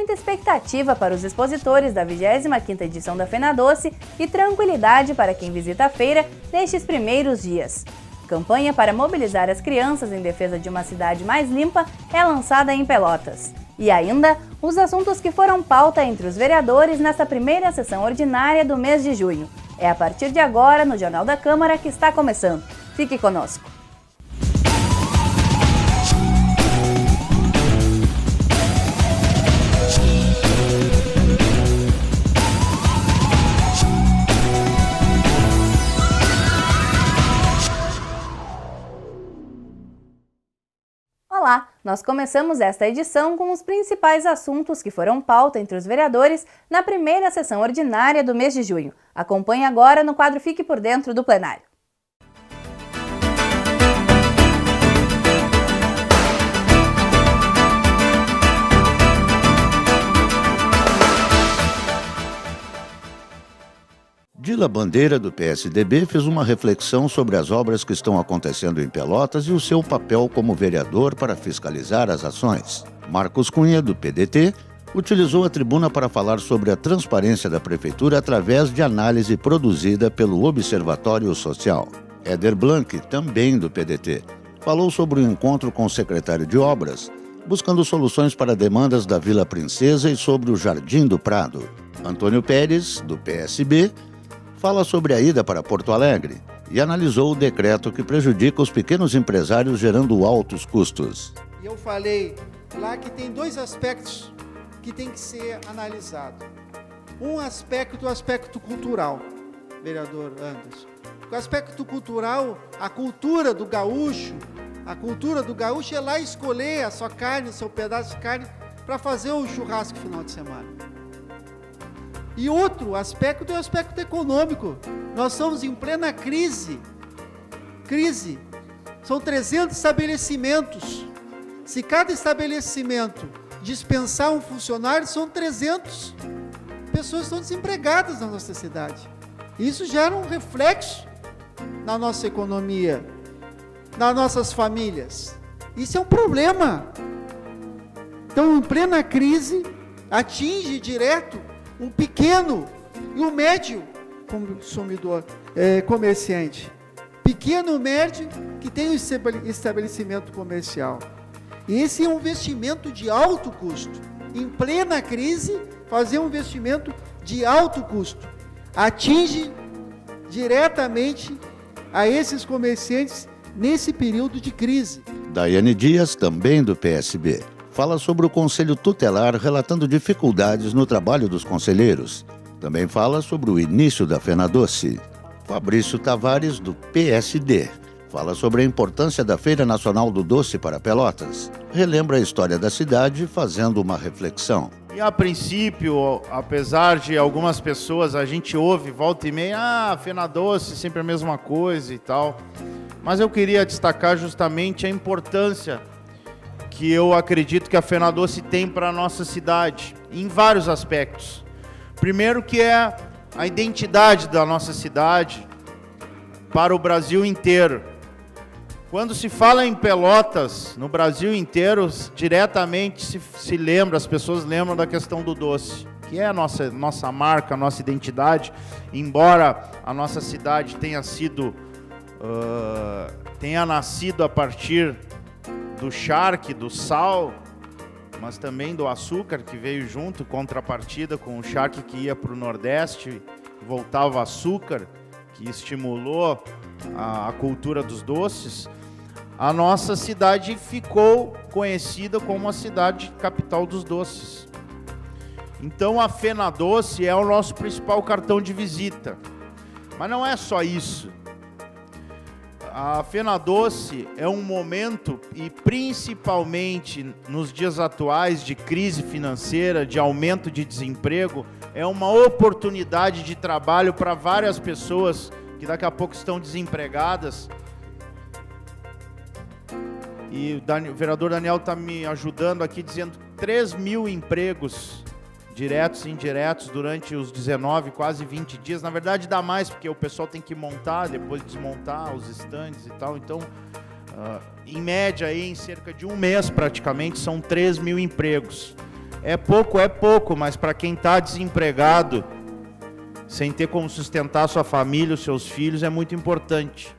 muita expectativa para os expositores da 25ª edição da FenaDoce e tranquilidade para quem visita a feira nestes primeiros dias. Campanha para mobilizar as crianças em defesa de uma cidade mais limpa é lançada em Pelotas. E ainda, os assuntos que foram pauta entre os vereadores nesta primeira sessão ordinária do mês de junho. É a partir de agora no Jornal da Câmara que está começando. Fique conosco. Olá, nós começamos esta edição com os principais assuntos que foram pauta entre os vereadores na primeira sessão ordinária do mês de junho. Acompanhe agora no quadro Fique por Dentro do Plenário. Dila Bandeira, do PSDB, fez uma reflexão sobre as obras que estão acontecendo em Pelotas e o seu papel como vereador para fiscalizar as ações. Marcos Cunha, do PDT, utilizou a tribuna para falar sobre a transparência da Prefeitura através de análise produzida pelo Observatório Social. Éder Blanc, também do PDT, falou sobre o encontro com o secretário de Obras, buscando soluções para demandas da Vila Princesa e sobre o Jardim do Prado. Antônio Pérez, do PSB, fala sobre a ida para Porto Alegre e analisou o decreto que prejudica os pequenos empresários, gerando altos custos. Eu falei lá que tem dois aspectos que tem que ser analisado. Um aspecto, o aspecto cultural, vereador Anderson. O aspecto cultural, a cultura do gaúcho é lá escolher a sua carne, o seu pedaço de carne, para fazer o churrasco no final de semana. E outro aspecto é o aspecto econômico. Nós estamos em plena crise. São 300 estabelecimentos. Se cada estabelecimento dispensar um funcionário, são 300 pessoas que estão desempregadas na nossa cidade. Isso gera um reflexo na nossa economia, nas nossas famílias. Isso é um problema. Então, em plena crise, atinge direto um pequeno e um médio consumidor, comerciante. Pequeno e médio que tem um estabelecimento comercial. E esse é um investimento de alto custo. Em plena crise, fazer um investimento de alto custo atinge diretamente a esses comerciantes nesse período de crise. Daiane Dias, também do PSB, fala sobre o Conselho Tutelar, relatando dificuldades no trabalho dos conselheiros. Também fala sobre o início da FenaDoce. Fabrício Tavares, do PSD, fala sobre a importância da Feira Nacional do Doce para Pelotas. Relembra a história da cidade, fazendo uma reflexão. E a princípio, apesar de algumas pessoas, a gente ouve, volta e meia, FenaDoce, sempre a mesma coisa e tal. Mas eu queria destacar justamente a importância que eu acredito que a FenaDoce tem para a nossa cidade, em vários aspectos. Primeiro, que é a identidade da nossa cidade para o Brasil inteiro. Quando se fala em Pelotas, no Brasil inteiro, diretamente se lembra, as pessoas lembram da questão do doce, que é a nossa marca, a nossa identidade. Embora a nossa cidade tenha nascido a partir do charque, do sal, mas também do açúcar que veio junto, contrapartida com o charque que ia para o Nordeste, voltava açúcar, que estimulou a cultura dos doces. A nossa cidade ficou conhecida como a cidade capital dos doces. Então a FenaDoce é o nosso principal cartão de visita. Mas não é só isso. A FenaDoce é um momento, e principalmente nos dias atuais de crise financeira, de aumento de desemprego, é uma oportunidade de trabalho para várias pessoas que daqui a pouco estão desempregadas. E o vereador Daniel está me ajudando aqui, dizendo 3 mil empregos diretos e indiretos durante os 19, quase 20 dias. Na verdade dá mais, porque o pessoal tem que montar, depois desmontar os estandes e tal. Então, em média, aí, em cerca de um mês praticamente, são 3 mil empregos. É pouco, mas para quem está desempregado, sem ter como sustentar sua família, os seus filhos, é muito importante.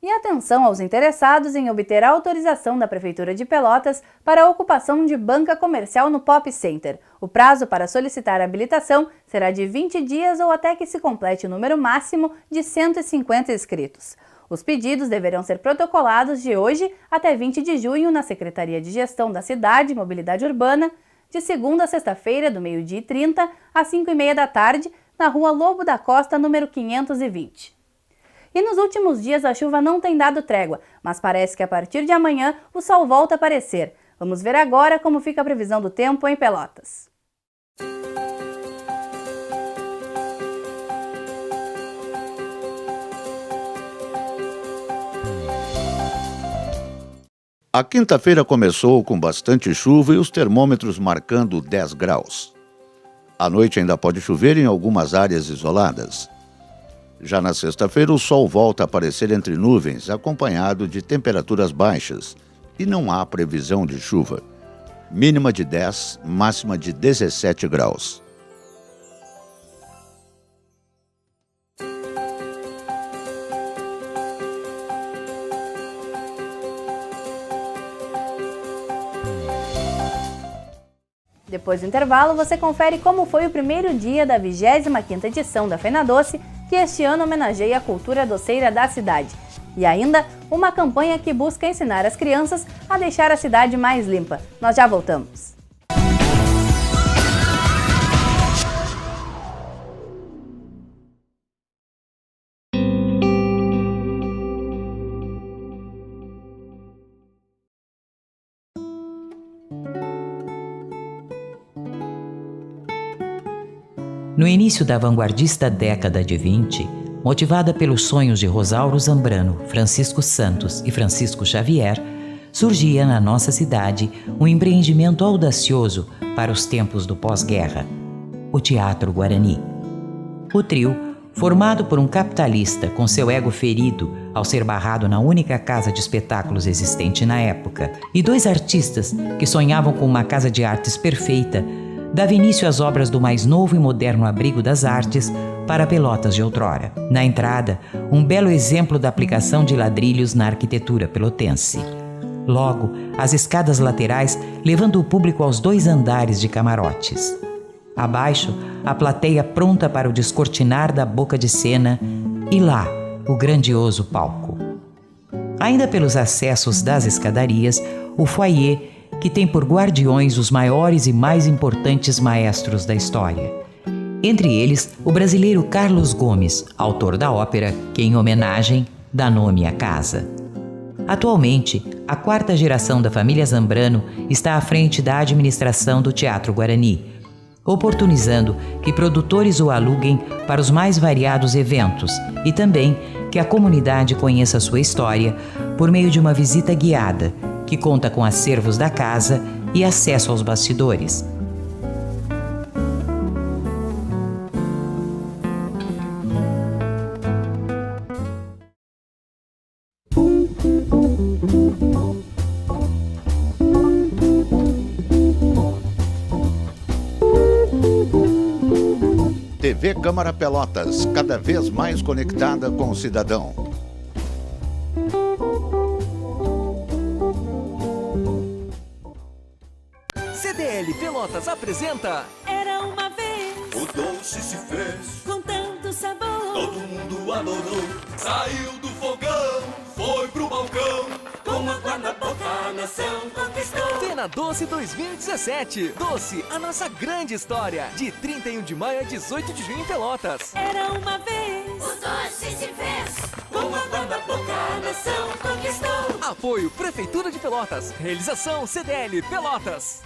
E atenção aos interessados em obter a autorização da Prefeitura de Pelotas para a ocupação de banca comercial no Pop Center. O prazo para solicitar a habilitação será de 20 dias ou até que se complete o número máximo de 150 inscritos. Os pedidos deverão ser protocolados de hoje até 20 de junho na Secretaria de Gestão da Cidade e Mobilidade Urbana, de segunda a sexta-feira, do meio-dia e 30 às 5h30 da tarde, na Rua Lobo da Costa, número 520. E nos últimos dias a chuva não tem dado trégua, mas parece que a partir de amanhã o sol volta a aparecer. Vamos ver agora como fica a previsão do tempo em Pelotas. A quinta-feira começou com bastante chuva e os termômetros marcando 10 graus. À noite ainda pode chover em algumas áreas isoladas. Já na sexta-feira, o sol volta a aparecer entre nuvens, acompanhado de temperaturas baixas, e não há previsão de chuva. Mínima de 10, máxima de 17 graus. Depois do intervalo, você confere como foi o primeiro dia da 25ª edição da FenaDoce, que este ano homenageia a cultura doceira da cidade. E ainda, uma campanha que busca ensinar as crianças a deixar a cidade mais limpa. Nós já voltamos. No início da vanguardista década de 20, motivada pelos sonhos de Rosauro Zambrano, Francisco Santos e Francisco Xavier, surgia na nossa cidade um empreendimento audacioso para os tempos do pós-guerra: o Teatro Guarani. O trio, formado por um capitalista com seu ego ferido ao ser barrado na única casa de espetáculos existente na época, e dois artistas que sonhavam com uma casa de artes perfeita, dava início às obras do mais novo e moderno abrigo das artes para Pelotas de outrora. Na entrada, um belo exemplo da aplicação de ladrilhos na arquitetura pelotense. Logo, as escadas laterais levando o público aos 2 andares de camarotes. Abaixo, a plateia pronta para o descortinar da boca de cena, e lá, o grandioso palco. Ainda pelos acessos das escadarias, o foyer, que tem por guardiões os maiores e mais importantes maestros da história. Entre eles, o brasileiro Carlos Gomes, autor da ópera que, em homenagem, dá nome à casa. Atualmente, a 4ª geração da família Zambrano está à frente da administração do Teatro Guarani, oportunizando que produtores o aluguem para os mais variados eventos e também que a comunidade conheça sua história por meio de uma visita guiada, que conta com acervos da casa e acesso aos bastidores. TV Câmara Pelotas, cada vez mais conectada com o cidadão. CDL Pelotas apresenta Era uma vez, O Doce Se Fez, com tanto sabor. todo mundo adorou. Saiu do fogão, foi pro balcão, Com água na boca, a nação conquistou. FenaDoce 2017. Doce, a nossa grande história. De 31 de maio a 18 de junho em Pelotas. Era uma vez, o doce se fez. Com água na boca, a nação conquistou. Apoio Prefeitura de Pelotas. Realização CDL Pelotas.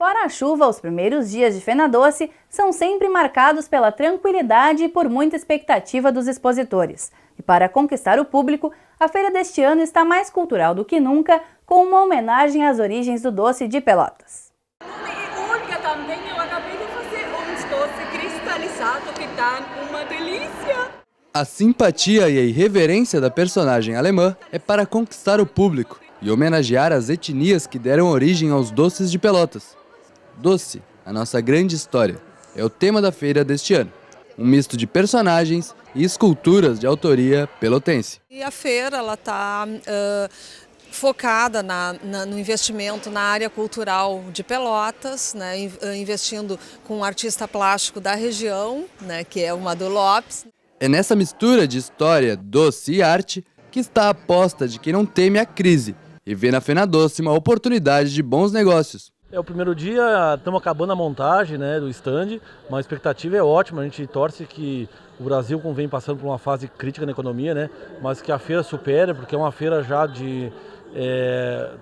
Fora a chuva, os primeiros dias de Fena Doce são sempre marcados pela tranquilidade e por muita expectativa dos expositores. E para conquistar o público, a feira deste ano está mais cultural do que nunca, com uma homenagem às origens do doce de Pelotas. Olga, também eu acabei de fazer uns doces cristalizados que estão uma delícia. A simpatia e a irreverência da personagem alemã é para conquistar o público e homenagear as etnias que deram origem aos doces de Pelotas. Doce, a nossa grande história, é o tema da feira deste ano. Um misto de personagens e esculturas de autoria pelotense. E a feira está focada no investimento na área cultural de Pelotas, né, investindo com um artista plástico da região, né, que é o Madu Lopes. É nessa mistura de história, doce e arte que está a aposta de quem não teme a crise e vê na Fena Doce uma oportunidade de bons negócios. É o primeiro dia, estamos acabando a montagem, né, do stand, mas a expectativa é ótima, a gente torce que o Brasil vem passando por uma fase crítica na economia, né, mas que a feira supere, porque é uma feira já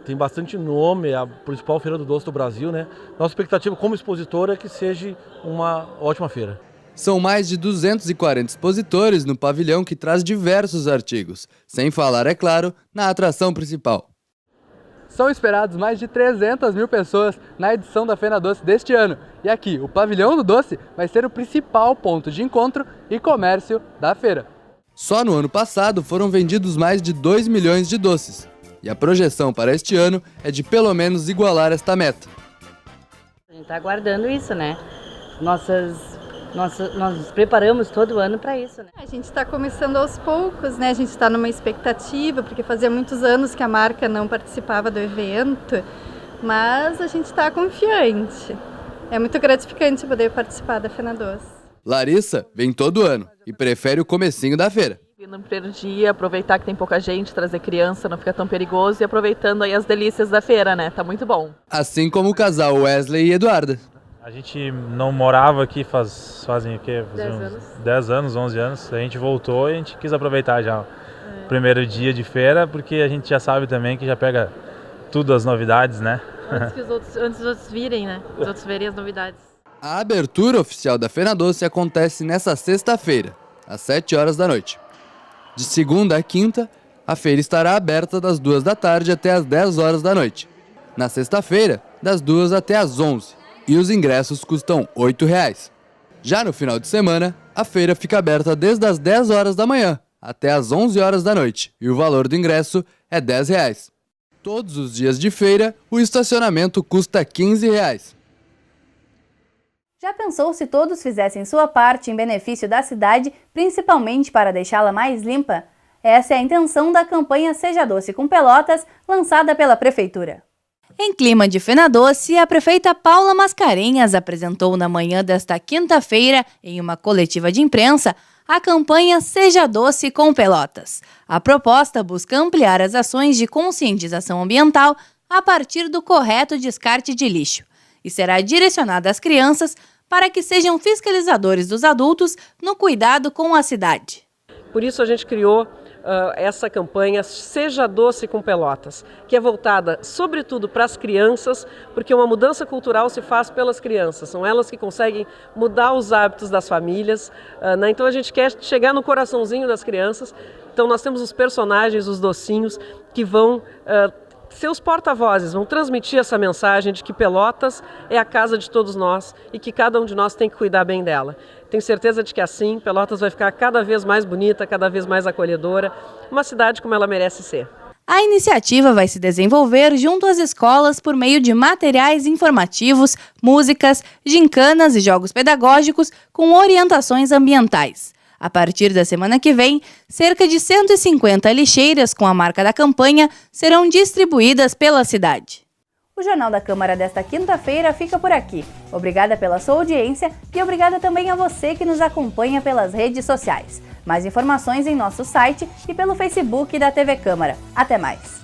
tem bastante nome, é a principal feira do doce do Brasil, né. Nossa expectativa como expositor é que seja uma ótima feira. São mais de 240 expositores no pavilhão que traz diversos artigos, sem falar, é claro, na atração principal. São esperados mais de 300 mil pessoas na edição da Fena Doce deste ano. E aqui, o Pavilhão do Doce vai ser o principal ponto de encontro e comércio da feira. Só no ano passado foram vendidos mais de 2 milhões de doces. E a projeção para este ano é de pelo menos igualar esta meta. A gente está aguardando isso, né? Nós nos preparamos todo ano para isso, né? A gente está começando aos poucos, né? A gente está numa expectativa, porque fazia muitos anos que a marca não participava do evento, mas a gente está confiante. É muito gratificante poder participar da Fena Doce. Larissa vem todo ano e prefere o comecinho da feira. No primeiro dia, aproveitar que tem pouca gente, trazer criança, não fica tão perigoso e aproveitando aí as delícias da feira, né? Tá muito bom. Assim como o casal Wesley e Eduarda. A gente não morava aqui fazem o quê? 10 anos, 11 anos. A gente voltou e a gente quis aproveitar já o primeiro dia de feira, porque a gente já sabe também que já pega tudo as novidades, né? Antes dos outros virem, né? Os outros verem as novidades. A abertura oficial da Fena Doce acontece nesta sexta-feira, às 7 horas da noite. De segunda a quinta, a feira estará aberta das 2 da tarde até as 10 horas da noite. Na sexta-feira, das 2 até as 11. E os ingressos custam R$ 8,00. Já no final de semana, a feira fica aberta desde as 10 horas da manhã até as 11 horas da noite e o valor do ingresso é R$ 10,00. Todos os dias de feira, o estacionamento custa R$ 15,00. Já pensou se todos fizessem sua parte em benefício da cidade, principalmente para deixá-la mais limpa? Essa é a intenção da campanha Seja Doce com Pelotas, lançada pela Prefeitura. Em clima de Fena Doce, a prefeita Paula Mascarenhas apresentou na manhã desta quinta-feira, em uma coletiva de imprensa, a campanha Seja Doce com Pelotas. A proposta busca ampliar as ações de conscientização ambiental a partir do correto descarte de lixo e será direcionada às crianças para que sejam fiscalizadores dos adultos no cuidado com a cidade. Por isso a gente criou essa campanha Seja Doce com Pelotas, que é voltada sobretudo para as crianças, porque uma mudança cultural se faz pelas crianças, são elas que conseguem mudar os hábitos das famílias, né? Então a gente quer chegar no coraçãozinho das crianças, então nós temos os personagens, os docinhos, que vão ser os porta-vozes, vão transmitir essa mensagem de que Pelotas é a casa de todos nós e que cada um de nós tem que cuidar bem dela. Tenho certeza de que assim Pelotas vai ficar cada vez mais bonita, cada vez mais acolhedora, uma cidade como ela merece ser. A iniciativa vai se desenvolver junto às escolas por meio de materiais informativos, músicas, gincanas e jogos pedagógicos com orientações ambientais. A partir da semana que vem, cerca de 150 lixeiras com a marca da campanha serão distribuídas pela cidade. O Jornal da Câmara desta quinta-feira fica por aqui. Obrigada pela sua audiência e obrigada também a você que nos acompanha pelas redes sociais. Mais informações em nosso site e pelo Facebook da TV Câmara. Até mais!